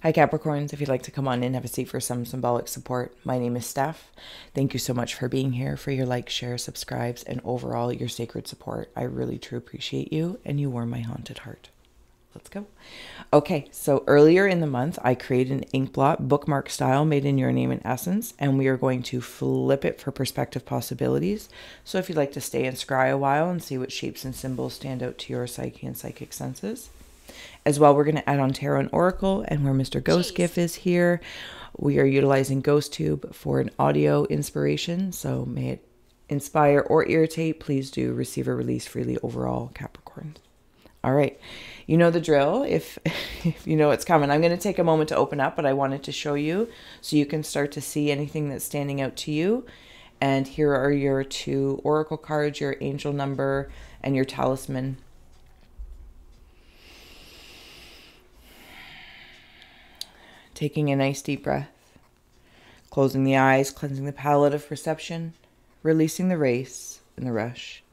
Hi Capricorns, if you'd like to come on in, have a seat for some symbolic support. My name is Steph. Thank you so much for being here, for your likes, shares, subscribes, and overall your sacred support. I really truly appreciate you, and you warm my haunted heart. Let's go. Okay, so earlier in the month, I created an ink blot, bookmark style, made in your name and essence, and we are going to flip it for perspective possibilities. So if you'd like to stay and scry a while and see what shapes and symbols stand out to your psyche and psychic senses. As well, we're going to add on Tarot and Oracle, and where Mr. Ghost Gift is here, we are utilizing GhostTube for an audio inspiration. So may it inspire or irritate. Please do receive or release freely overall, Capricorns. All right. You know the drill. If you know what's coming, I'm going to take a moment to open up, but I wanted to show you so you can start to see anything that's standing out to you. And here are your 2 Oracle cards, your angel number, and your talisman. Taking a nice deep breath, closing the eyes, cleansing the palette of perception, releasing the race and the rush,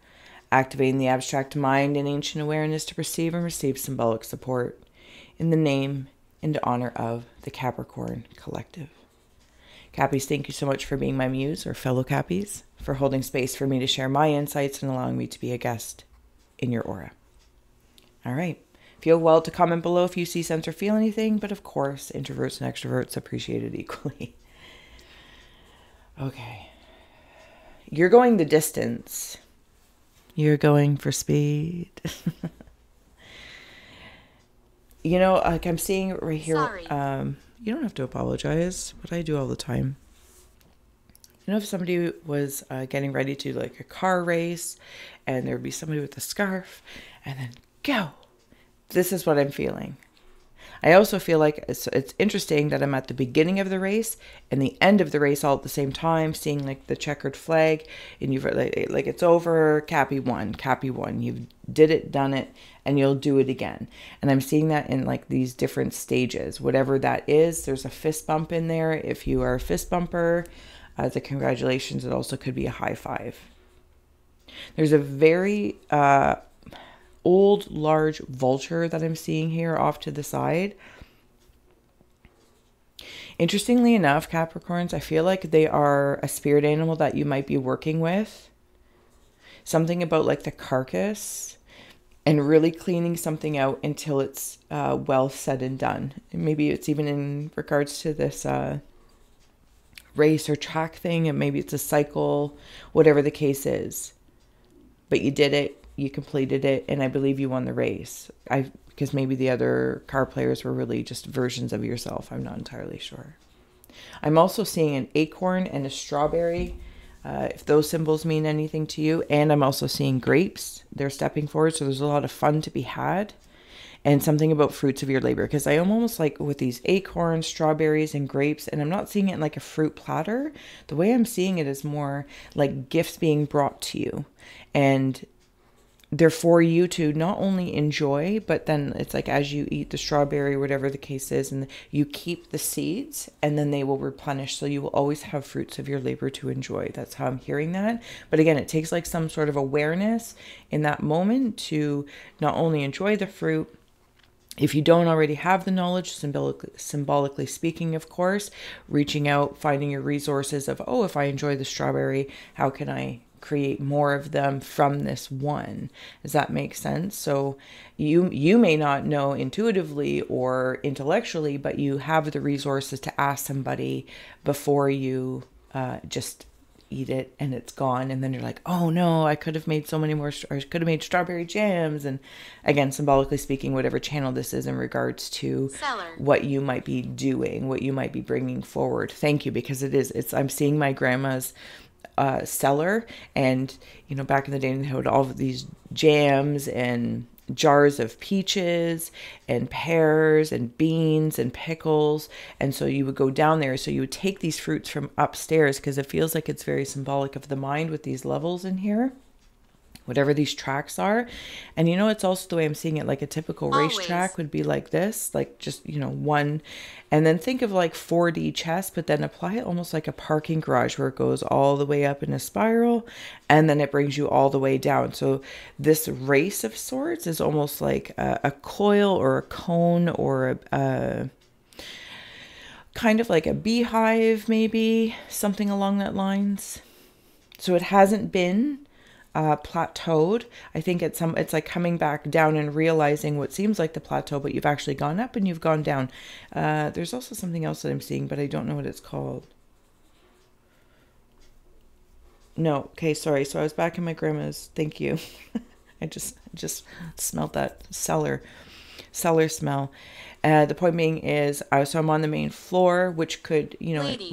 activating the abstract mind and ancient awareness to perceive and receive symbolic support in the name and honor of the Capricorn Collective. Cappies, thank you so much for being my muse, or fellow Cappies, for holding space for me to share my insights and allowing me to be a guest in your aura. All right. Feel well to comment below if you see, sense, or feel anything, but of course, introverts and extroverts appreciate it equally. Okay. You're going the distance. You're going for speed. You know, like I'm seeing it right here. Sorry. You don't have to apologize, but I do all the time. You know, if somebody was getting ready to like a car race and there would be somebody with a scarf and then go. This is what I'm feeling. I also feel like it's interesting that I'm at the beginning of the race and the end of the race all at the same time, seeing like the checkered flag, and you've like it's over. Cappy won. You did it, done it, and you'll do it again. And I'm seeing that in like these different stages, whatever that is. There's a fist bump in there. If you are a fist bumper, the congratulations. It also could be a high five. There's a very old large vulture that I'm seeing here off to the side. Interestingly enough, Capricorns, I feel like they are a spirit animal that you might be working with. Something about like the carcass and really cleaning something out until it's well said and done. And maybe it's even in regards to this race or track thing, and maybe it's a cycle, whatever the case is. But you did it. You completed it, and I believe you won the race. Because maybe the other car players were really just versions of yourself. I'm not entirely sure. I'm also seeing an acorn and a strawberry, if those symbols mean anything to you. And I'm also seeing grapes. They're stepping forward, so there's a lot of fun to be had. And something about fruits of your labor. Because I am almost like with these acorns, strawberries, and grapes, and I'm not seeing it in like a fruit platter. The way I'm seeing it is more like gifts being brought to you. And they're for you to not only enjoy, but then it's like as you eat the strawberry, whatever the case is, and you keep the seeds, and then they will replenish. So you will always have fruits of your labor to enjoy. That's how I'm hearing that. But again, it takes like some sort of awareness in that moment to not only enjoy the fruit. If you don't already have the knowledge, symbolically speaking, of course, reaching out, finding your resources of, oh, if I enjoy the strawberry, how can I create more of them from this one? Does that make sense? So you may not know intuitively or intellectually, but you have the resources to ask somebody before you just eat it and it's gone. And then you're like, oh no, I could have made so many more, or I could have made strawberry jams. And again, symbolically speaking, whatever channel this is in regards to what you might be doing, what you might be bringing forward. Thank you, because I'm seeing my grandma's cellar, and you know, back in the day they had all of these jams and jars of peaches and pears and beans and pickles, and so you would go down there, so you would take these fruits from upstairs, because it feels like it's very symbolic of the mind with these levels in here, whatever these tracks are. And you know, it's also the way I'm seeing it, like a typical racetrack would be like this, like just, you know, one, and then think of like 4D chess, but then apply it almost like a parking garage where it goes all the way up in a spiral and then it brings you all the way down. So this race of sorts is almost like a coil or a cone or kind of like a beehive, maybe something along that lines. So it hasn't been plateaued. I think it's like coming back down and realizing what seems like the plateau, but you've actually gone up and you've gone down. There's also something else that I'm seeing, but I don't know what it's called. No, okay, sorry. So I was back in my grandma's. Thank you. I just smelled that cellar smell. The point being is, so I'm on the main floor, which could,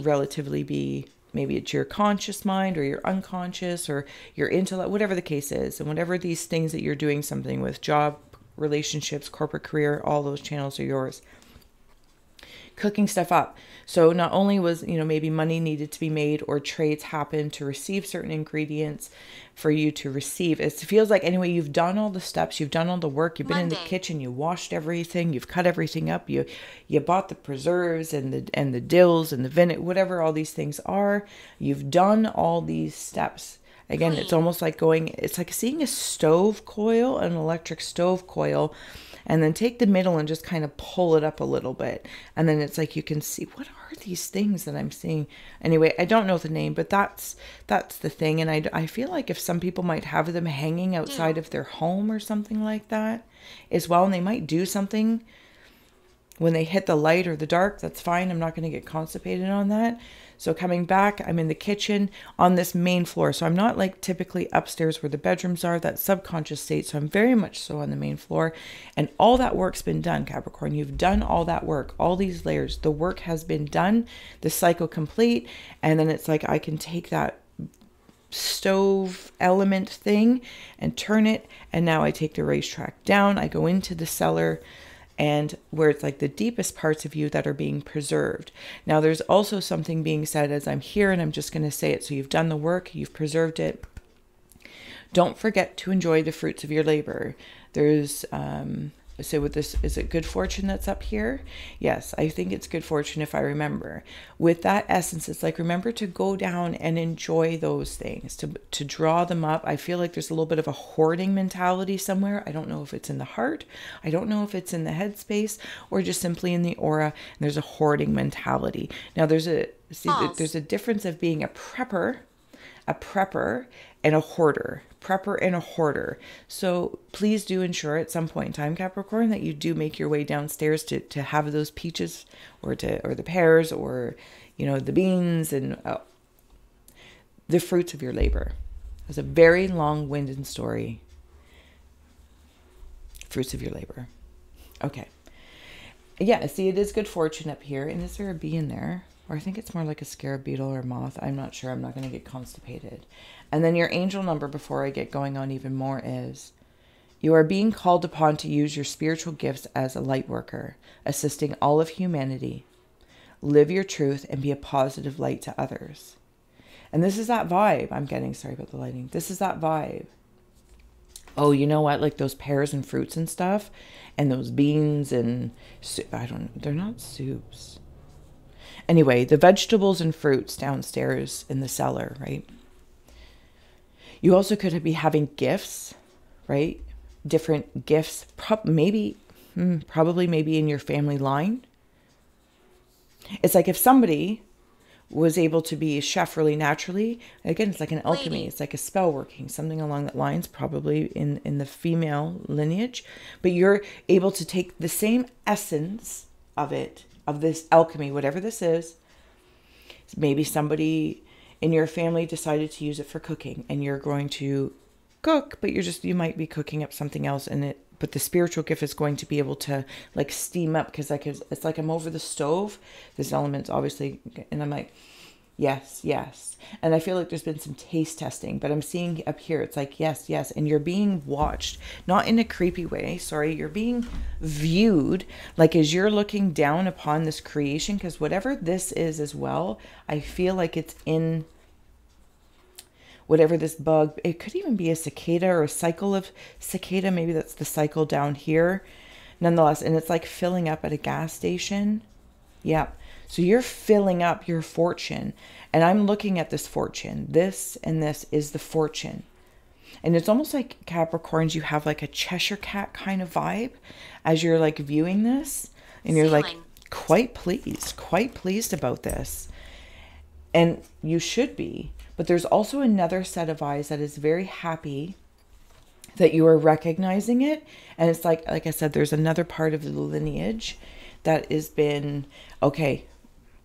relatively be, maybe it's your conscious mind or your unconscious or your intellect, whatever the case is. And whatever these things that you're doing something with, job, relationships, corporate career, all those channels are yours. Cooking stuff up. So not only was, maybe money needed to be made or trades happen to receive certain ingredients for you to receive. It feels like, anyway, you've done all the steps, you've done all the work, you've been in the kitchen, you washed everything, you've cut everything up, you bought the preserves and the dills and the vinegar, whatever all these things are. You've done all these steps. Again, it's almost like it's like seeing a stove coil, an electric stove coil, and then take the middle and just kind of pull it up a little bit. And then it's like you can see, what are these things that I'm seeing? Anyway, I don't know the name, but that's the thing. And I feel like if some people might have them hanging outside of their home or something like that as well, and they might do something when they hit the light or the dark, that's fine. I'm not going to get constipated on that. So coming back, I'm in the kitchen on this main floor. So I'm not like typically upstairs where the bedrooms are, that subconscious state. So I'm very much so on the main floor. And all that work's been done, Capricorn. You've done all that work, all these layers. The work has been done, the cycle complete. And then it's like I can take that stove element thing and turn it. And now I take the racetrack down. I go into the cellar, and where it's like the deepest parts of you that are being preserved. Now, there's also something being said as I'm here, and I'm just going to say it. So you've done the work, you've preserved it. Don't forget to enjoy the fruits of your labor. There's, so with this, is it good fortune that's up here? Yes, I think it's good fortune if I remember. With that essence, it's like, remember to go down and enjoy those things, to draw them up. I feel like there's a little bit of a hoarding mentality somewhere. I don't know if it's in the heart. I don't know if it's in the headspace or just simply in the aura. And there's a hoarding mentality. Now there's a difference of being a prepper and a hoarder. Prepper and a hoarder. So please do ensure at some point in time, Capricorn, that you do make your way downstairs to have those peaches or the pears or the beans and the fruits of your labor. It's a very long-winded story. Fruits of your labor. Okay. Yeah, see, it is good fortune up here. And is there a bee in there? Or I think it's more like a scarab beetle or moth. I'm not sure. I'm not going to get constipated. And then your angel number, before I get going on even more, is you are being called upon to use your spiritual gifts as a light worker, assisting all of humanity. Live your truth and be a positive light to others. And this is that vibe I'm getting. Sorry about the lighting. This is that vibe. Oh, you know what? Like those pears and fruits and stuff, and those beans and I don't know. They're not soups. Anyway, the vegetables and fruits downstairs in the cellar, right? You also could be having gifts, right? Different gifts, probably maybe in your family line. It's like if somebody was able to be a chef really naturally, again, it's like an alchemy. It's like a spell working, something along that lines, probably in the female lineage. But you're able to take the same essence of it, of this alchemy, whatever this is. Maybe somebody in your family decided to use it for cooking, and you're going to cook, but you might be cooking up something else in it. But the spiritual gift is going to be able to like steam up, because it's like I'm over the stove. This element's obviously, and I'm like, yes. And I feel like there's been some taste testing, but I'm seeing up here, it's like, yes. And you're being watched, not in a creepy way. Sorry. You're being viewed like as you're looking down upon this creation, because whatever this is as well, I feel like it's in whatever this bug, it could even be a cicada or a cycle of cicada. Maybe that's the cycle down here. Nonetheless, and it's like filling up at a gas station. Yeah. So you're filling up your fortune. And I'm looking at this fortune. This and this is the fortune. And it's almost like Capricorns, you have like a Cheshire cat kind of vibe as you're like viewing this. And you're like quite pleased about this. And you should be. But there's also another set of eyes that is very happy that you are recognizing it. And it's like I said, there's another part of the lineage that has been, okay,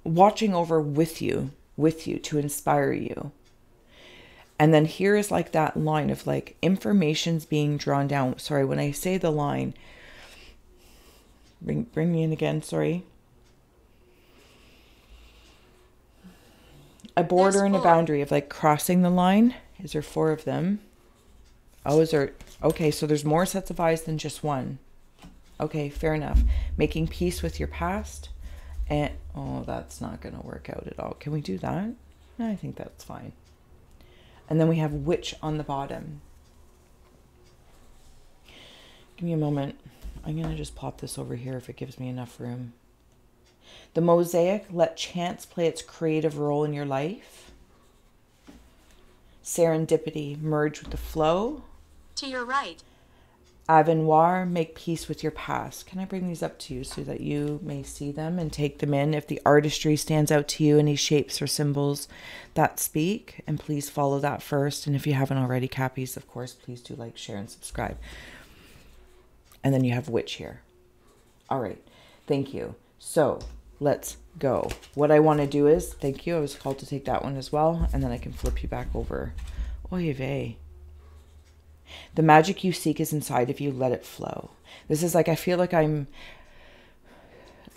watching over with you to inspire you. And then here is like that line of like information's being drawn down. Sorry, when I say the line, bring me in again, sorry. A border and a boundary of like crossing the line. Is there 4 of them? Oh, is there? Okay, so there's more sets of eyes than just one. Okay, fair enough. Making peace with your past. And, oh, that's not going to work out at all. Can we do that? No, I think that's fine. And then we have witch on the bottom. Give me a moment. I'm going to just pop this over here if it gives me enough room. The mosaic, let chance play its creative role in your life. Serendipity, merge with the flow. To your right. Avenoir, make peace with your past. Can I bring these up to you so that you may see them and take them in? If the artistry stands out to you, any shapes or symbols that speak, and please follow that first. And if you haven't already, Cappies, of course, please do like, share, and subscribe. And then you have witch here. All right. Thank you. So let's go. What I want to do is, thank you. I was called to take that one as well. And then I can flip you back over. Oy vey. The magic you seek is inside of you. Let it flow. This is like, I feel like I'm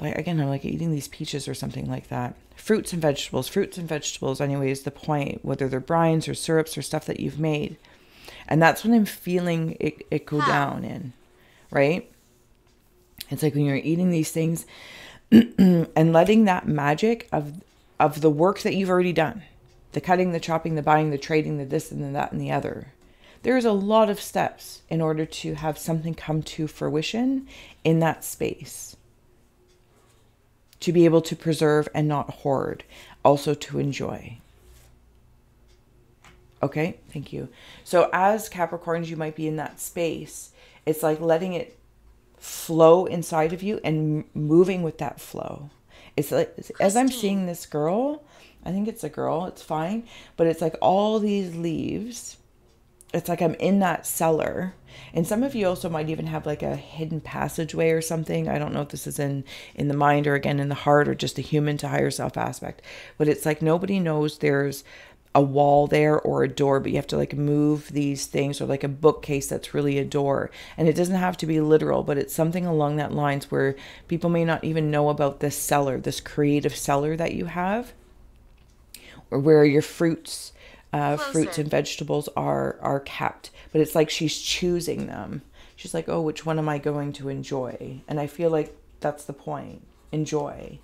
like, again, I'm like eating these peaches or something like that. Fruits and vegetables anyway is the point, whether they're brines or syrups or stuff that you've made. And that's when I'm feeling it go down in, right? It's like when you're eating these things and letting that magic of the work that you've already done, the cutting, the chopping, the buying, the trading, the this and the that and the other. There's a lot of steps in order to have something come to fruition in that space. To be able to preserve and not hoard. Also to enjoy. Okay, thank you. So as Capricorns, you might be in that space. It's like letting it flow inside of you and moving with that flow. It's like, as I'm seeing this girl, I think it's a girl, it's fine. But it's like all these leaves. It's like I'm in that cellar. And some of you also might even have like a hidden passageway or something. I don't know if this is in the mind or again in the heart or just a human to higher self aspect. But it's like nobody knows there's a wall there or a door, but you have to like move these things, or like a bookcase that's really a door. And it doesn't have to be literal, but it's something along that lines where people may not even know about this cellar, this creative cellar that you have, or where your fruits and vegetables are kept. But it's like she's choosing them. She's like, oh, which one am I going to enjoy? And I feel like that's the point. Enjoy.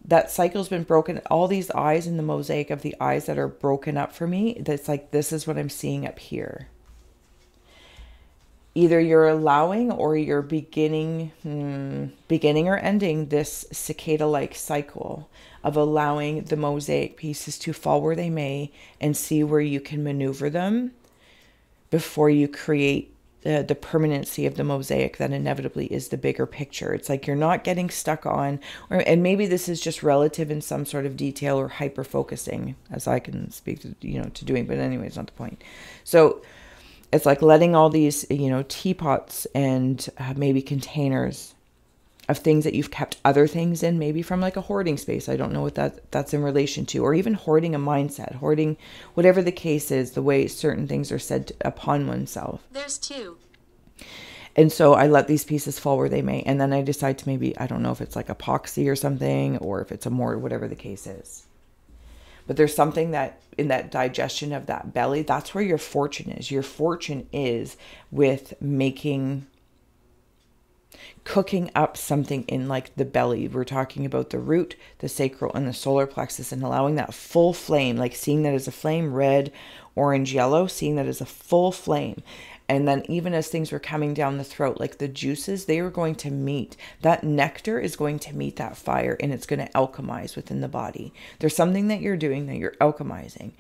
That cycle's been broken. All these eyes in the mosaic of the eyes that are broken up for me, that's like, this is what I'm seeing up here. Either you're allowing or you're beginning or ending this cicada-like cycle of allowing the mosaic pieces to fall where they may and see where you can maneuver them before you create the permanency of the mosaic that inevitably is the bigger picture. It's like you're not getting stuck on, and maybe this is just relative in some sort of detail or hyper focusing, as I can speak to, to doing, but anyway, it's not the point. So it's like letting all these, teapots and maybe containers of things that you've kept other things in, maybe from like a hoarding space. I don't know what that's in relation to, or even hoarding a mindset, hoarding, whatever the case is, the way certain things are said upon oneself. There's 2. And so I let these pieces fall where they may. And then I decide to maybe, I don't know if it's like epoxy or something, or if it's a more, whatever the case is. But there's something that in that digestion of that belly, that's where your fortune is. Your fortune is with cooking up something in like the belly. We're talking about the root, the sacral, and the solar plexus, and allowing that full flame, like seeing that as a flame, red, orange, yellow, seeing that as a full flame. And then even as things were coming down the throat, like the juices, they were going to meet. That nectar is going to meet that fire, and it's going to alchemize within the body. There's something that you're doing that you're alchemizing.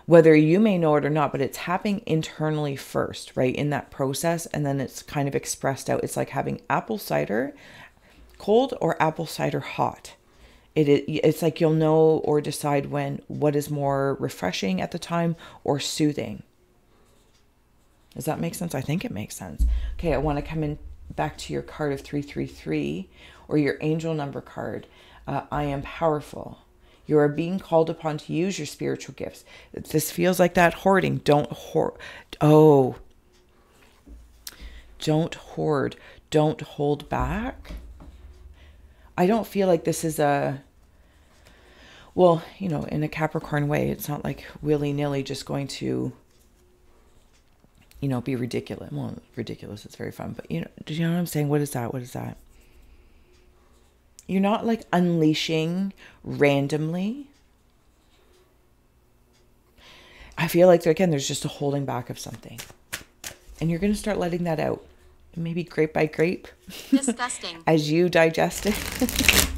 Whether you may know it or not, but it's happening internally first, right? In that process, and then it's kind of expressed out. It's like having apple cider cold or apple cider hot. It's like you'll know or decide what is more refreshing at the time or soothing. Does that make sense? I think it makes sense. Okay, I want to come in back to your card of 333 or your angel number card. I am powerful. You are being called upon to use your spiritual gifts. This feels like that hoarding. Don't hoard. Oh, don't hoard. Don't hold back. I don't feel like this is well, you know, in a Capricorn way, it's not like willy-nilly just going to, you know, be ridiculous. Well, ridiculous, it's very fun, but you know, do you know what I'm saying? What is that? What is that? You're not like unleashing randomly. I feel like, again, there's just a holding back of something. And you're going to start letting that out. Maybe grape by grape. Disgusting. As you digest it.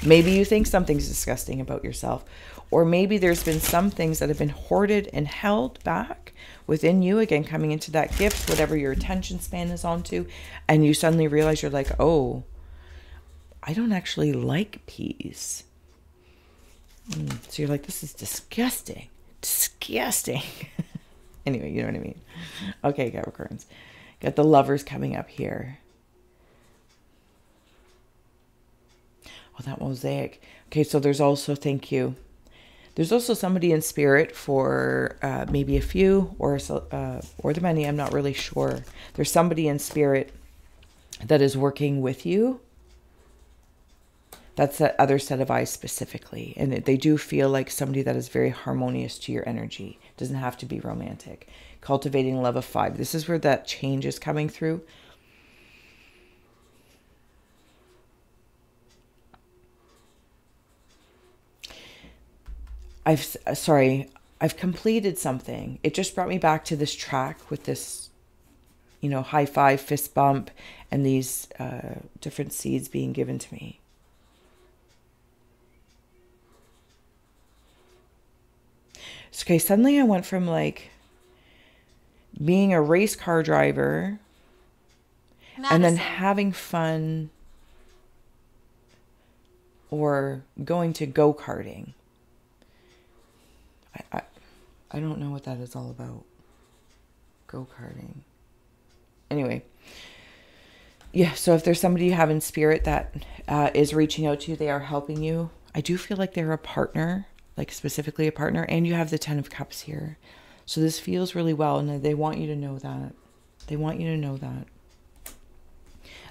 Maybe you think something's disgusting about yourself. Or maybe there's been some things that have been hoarded and held back within you. Again, coming into that gift, whatever your attention span is onto. And you suddenly realize you're like, oh, I don't actually like peas. So you're like, this is disgusting. Disgusting. Anyway, you know what I mean. Okay, Capricorns. Got the Lovers coming up here. Oh, that mosaic. Okay, so there's also, thank you. There's also somebody in spirit for maybe a few or the many. I'm not really sure. There's somebody in spirit that is working with you. That's that other set of eyes specifically. And they do feel like somebody that is very harmonious to your energy. Doesn't have to be romantic. Cultivating love of 5. This is where that change is coming through. I've completed something. It just brought me back to this track with this, you know, high five, fist bump, and these different seeds being given to me. Okay, suddenly I went from like being a race car driver and then having fun or going to go-karting. I don't know what that is all about. Go-karting. Anyway. Yeah, so if there's somebody you have in spirit that is reaching out to you, they are helping you. I do feel like they're a partner, like specifically a partner, and you have the 10 of Cups here. So this feels really well, and they want you to know that. They want you to know that.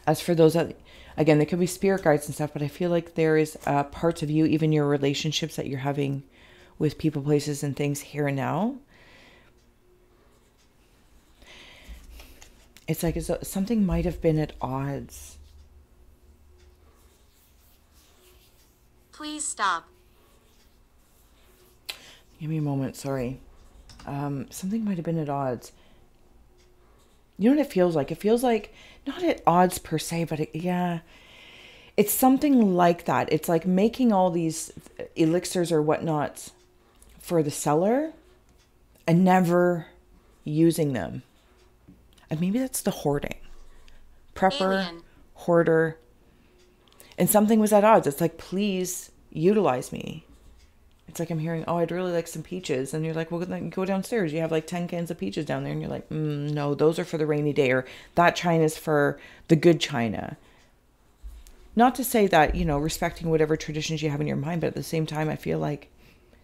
As for those that, again, they could be spirit guides and stuff, but I feel like there is parts of you, even your relationships that you're having with people, places, and things here and now. It's like as though something might have been at odds. Please stop. Give me a moment, sorry. Something might have been at odds. You know what it feels like? It feels like, not at odds per se, but yeah. It's something like that. It's like making all these elixirs or whatnot for the seller and never using them. And maybe that's the hoarding. Prepper, Alien. hoarder. And something was at odds. It's like, please utilize me. It's like I'm hearing, oh, I'd really like some peaches. And you're like, well, then go downstairs. You have like 10 cans of peaches down there. And you're like, no, those are for the rainy day. Or that china's for the good china. Not to say that, you know, respecting whatever traditions you have in your mind. But at the same time, I feel like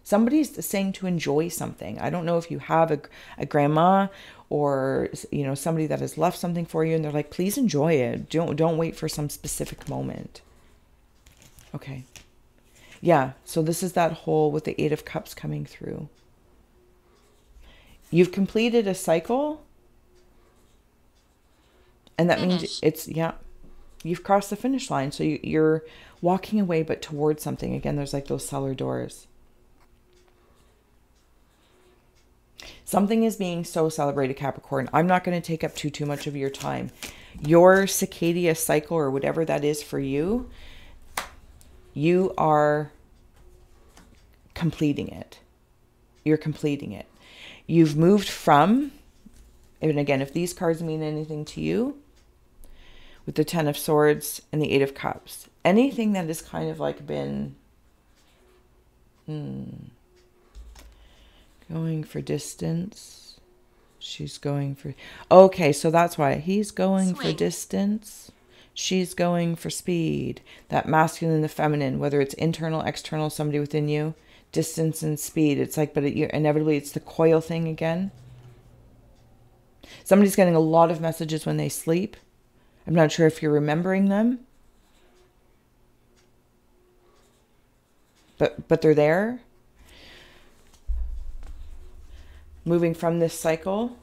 somebody's saying to enjoy something. I don't know if you have a grandma or, you know, somebody that has left something for you. And they're like, please enjoy it. Don't wait for some specific moment. Okay. Yeah, so this is that whole with the 8 of Cups coming through. You've completed a cycle. And that means it's, yeah, you've crossed the finish line. So you're walking away, but towards something. Again, there's like those cellar doors. Something is being so celebrated, Capricorn. I'm not going to take up too much of your time. Your circadian cycle or whatever that is for you, you are completing it. You're completing it. You've moved from, and again, if these cards mean anything to you, with the Ten of Swords and the Eight of Cups. Anything that has kind of like been going for distance. She's going for... Okay, so that's why. He's going for distance. She's going for speed. That masculine and the feminine, whether it's internal, external, somebody within you, distance and speed. It's like, but inevitably it's the coil thing again. Somebody's getting a lot of messages when they sleep. I'm not sure if you're remembering them. But they're there. Moving from this cycle,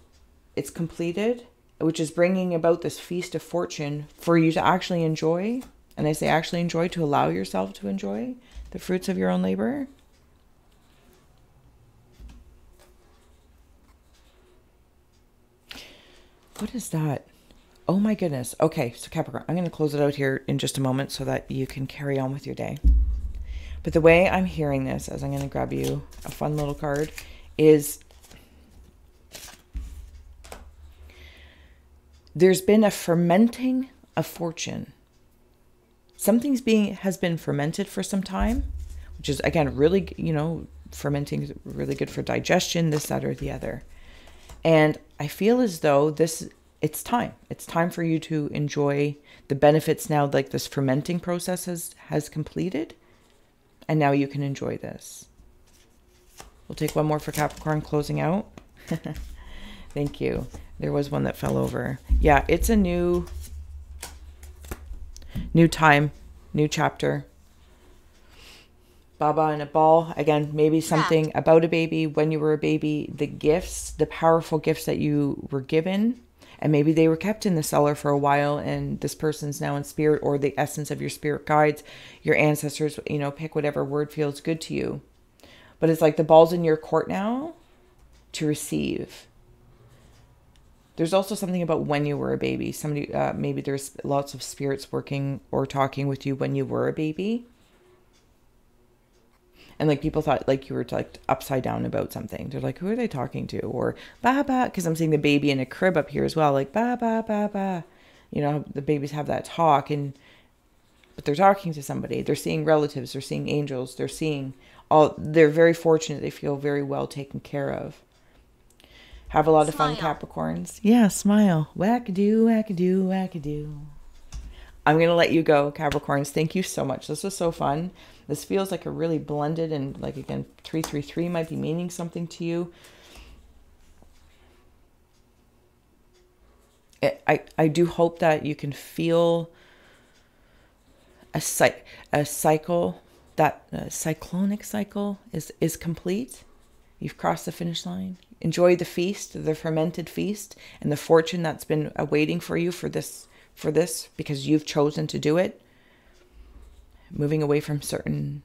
it's completed, which is bringing about this feast of fortune for you to actually enjoy. And I say actually enjoy, to allow yourself to enjoy the fruits of your own labor. What is that? Oh my goodness. Okay, so Capricorn, I'm going to close it out here in just a moment so that you can carry on with your day. But the way I'm hearing this, as I'm going to grab you a fun little card, is there's been a fermenting of fortune. Something's has been fermented for some time, which is, again, really, fermenting is really good for digestion, this, that, or the other. And I feel as though it's time. It's time for you to enjoy the benefits now, like this fermenting process has completed. And now you can enjoy this. We'll take one more for Capricorn, closing out. Thank you. There was one that fell over. Yeah, it's a new time, new chapter. Baba and a ball. Again, maybe something about a baby, when you were a baby, the gifts, the powerful gifts that you were given. And maybe they were kept in the cellar for a while and this person's now in spirit, or the essence of your spirit guides, your ancestors, pick whatever word feels good to you. But it's like the ball's in your court now to receive. There's also something about when you were a baby. Somebody, maybe there's lots of spirits working or talking with you when you were a baby. And like people thought like you were like upside down about something. They're like, who are they talking to? Or ba ba, because I'm seeing the baby in a crib up here as well. Like ba ba ba ba. The babies have that talk, but they're talking to somebody. They're seeing relatives. They're seeing angels. They're very fortunate. They feel very well taken care of. Have a lot of fun, Capricorns. Yeah, smile. Wackadoo, wackadoo, wackadoo. I'm going to let you go, Capricorns. Thank you so much. This was so fun. This feels like a really blended, and like, again, 333 might be meaning something to you. I do hope that you can feel a cycle, that cyclonic cycle is complete. You've crossed the finish line. Enjoy the feast, the fermented feast, and the fortune that's been awaiting for you for this, because you've chosen to do it. Moving away from certain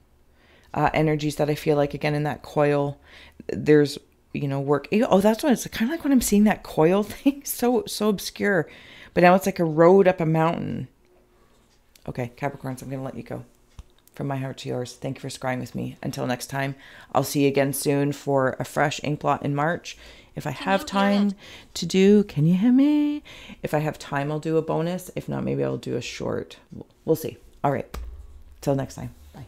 energies that I feel like, again, in that coil, there's, work. Oh, that's what it's kind of like when I'm seeing that coil thing. So obscure. But now it's like a road up a mountain. Okay, Capricorns, I'm going to let you go. From my heart to yours. Thank you for scrying with me. Until next time, I'll see you again soon for a fresh ink blot in March. If I have time to do, can you hear me? If I have time, I'll do a bonus. If not, maybe I'll do a short. We'll see. All right. Till next time. Bye.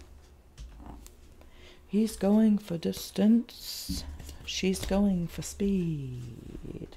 He's going for distance. She's going for speed.